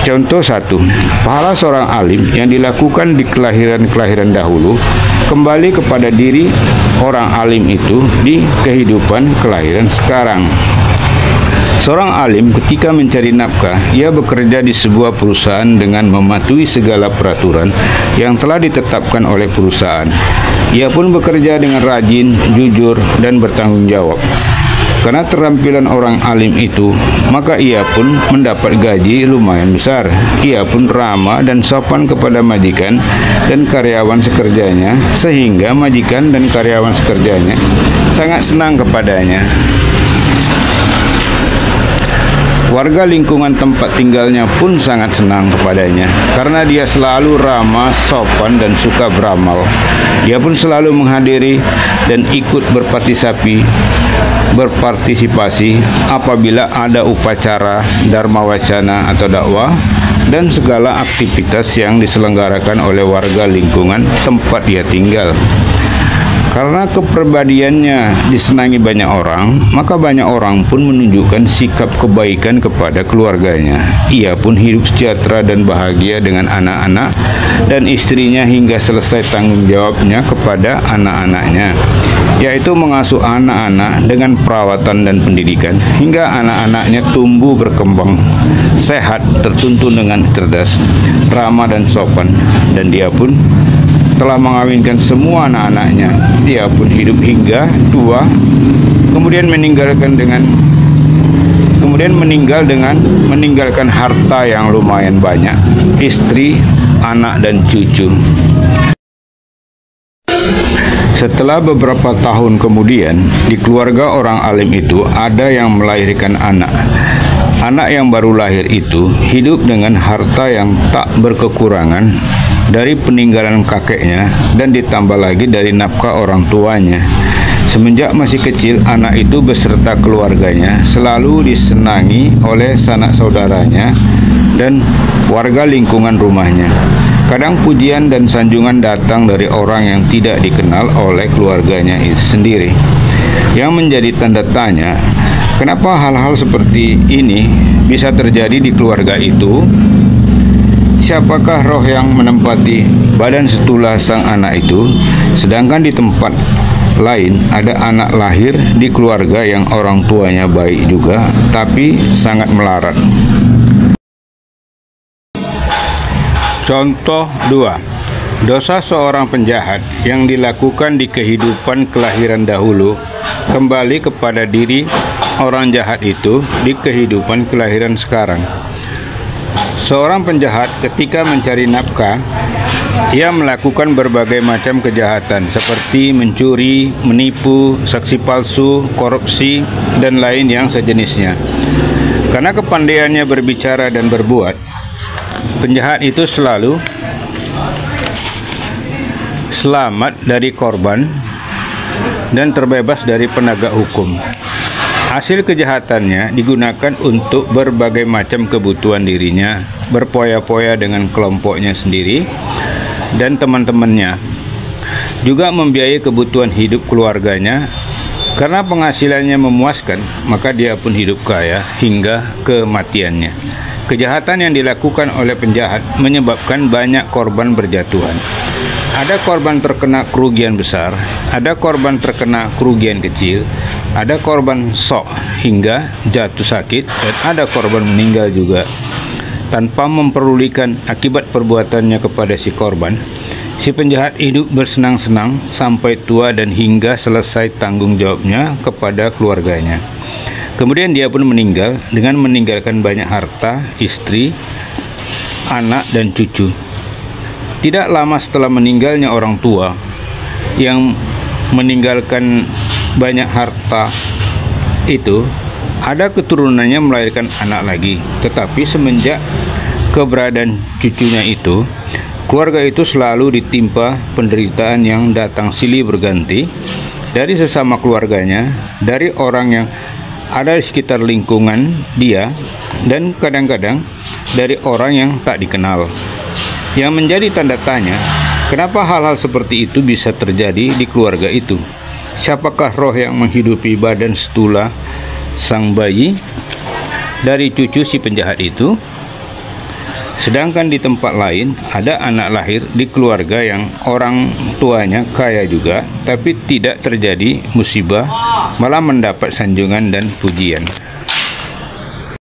Contoh 1. Pahala seorang alim yang dilakukan di kelahiran-kelahiran dahulu kembali kepada diri orang alim itu di kehidupan kelahiran sekarang. Seorang alim ketika mencari nafkah, ia bekerja di sebuah perusahaan dengan mematuhi segala peraturan yang telah ditetapkan oleh perusahaan. Ia pun bekerja dengan rajin, jujur, dan bertanggung jawab. Karena keterampilan orang alim itu, maka ia pun mendapat gaji lumayan besar. Ia pun ramah dan sopan kepada majikan dan karyawan sekerjanya, sehingga majikan dan karyawan sekerjanya sangat senang kepadanya. Warga lingkungan tempat tinggalnya pun sangat senang kepadanya, karena dia selalu ramah, sopan, dan suka beramal. Dia pun selalu menghadiri dan ikut berpartisipasi apabila ada upacara, dharma wacana atau dakwah, dan segala aktivitas yang diselenggarakan oleh warga lingkungan tempat dia tinggal. Karena kepribadiannya disenangi banyak orang, maka banyak orang pun menunjukkan sikap kebaikan kepada keluarganya. Ia pun hidup sejahtera dan bahagia dengan anak-anak dan istrinya hingga selesai tanggung jawabnya kepada anak-anaknya, yaitu mengasuh anak-anak dengan perawatan dan pendidikan, hingga anak-anaknya tumbuh berkembang sehat, tertuntun dengan cerdas, ramah dan sopan. Dan dia pun telah mengawinkan semua anak-anaknya. Dia pun hidup hingga tua, kemudian meninggalkan harta yang lumayan banyak, istri, anak, dan cucu. Setelah beberapa tahun kemudian, di keluarga orang alim itu ada yang melahirkan anak. Anak yang baru lahir itu hidup dengan harta yang tak berkekurangan dari peninggalan kakeknya dan ditambah lagi dari nafkah orang tuanya. Semenjak masih kecil, anak itu beserta keluarganya selalu disenangi oleh sanak saudaranya dan warga lingkungan rumahnya. Kadang pujian dan sanjungan datang dari orang yang tidak dikenal oleh keluarganya itu sendiri. Yang menjadi tanda tanya, kenapa hal-hal seperti ini bisa terjadi di keluarga itu? Siapakah roh yang menempati badan setulah sang anak itu, sedangkan di tempat lain ada anak lahir di keluarga yang orang tuanya baik juga, tapi sangat melarat. Contoh 2. Dosa seorang penjahat yang dilakukan di kehidupan kelahiran dahulu kembali kepada diri orang jahat itu di kehidupan kelahiran sekarang. Seorang penjahat ketika mencari nafkah, ia melakukan berbagai macam kejahatan seperti mencuri, menipu, saksi palsu, korupsi, dan lain yang sejenisnya. Karena kepandaiannya berbicara dan berbuat, penjahat itu selalu selamat dari korban dan terbebas dari penegak hukum. Hasil kejahatannya digunakan untuk berbagai macam kebutuhan dirinya, berpoya-poya dengan kelompoknya sendiri dan teman-temannya. Juga membiayai kebutuhan hidup keluarganya. Karena penghasilannya memuaskan, maka dia pun hidup kaya hingga kematiannya. Kejahatan yang dilakukan oleh penjahat menyebabkan banyak korban berjatuhan. Ada korban terkena kerugian besar, ada korban terkena kerugian kecil, ada korban sok hingga jatuh sakit, dan ada korban meninggal juga. Tanpa mempedulikan akibat perbuatannya kepada si korban, si penjahat hidup bersenang-senang sampai tua dan hingga selesai tanggung jawabnya kepada keluarganya. Kemudian dia pun meninggal dengan meninggalkan banyak harta, istri, anak, dan cucu. Tidak lama setelah meninggalnya orang tua yang meninggalkan banyak harta itu, ada keturunannya melahirkan anak lagi. Tetapi semenjak keberadaan cucunya itu, keluarga itu selalu ditimpa penderitaan yang datang silih berganti dari sesama keluarganya, dari orang yang ada di sekitar lingkungan dia, dan kadang-kadang dari orang yang tak dikenal. Yang menjadi tanda tanya, kenapa hal-hal seperti itu bisa terjadi di keluarga itu? Siapakah roh yang menghidupi badan setula sang bayi dari cucu si penjahat itu? Sedangkan di tempat lain ada anak lahir di keluarga yang orang tuanya kaya juga, tapi tidak terjadi musibah, malah mendapat sanjungan dan pujian.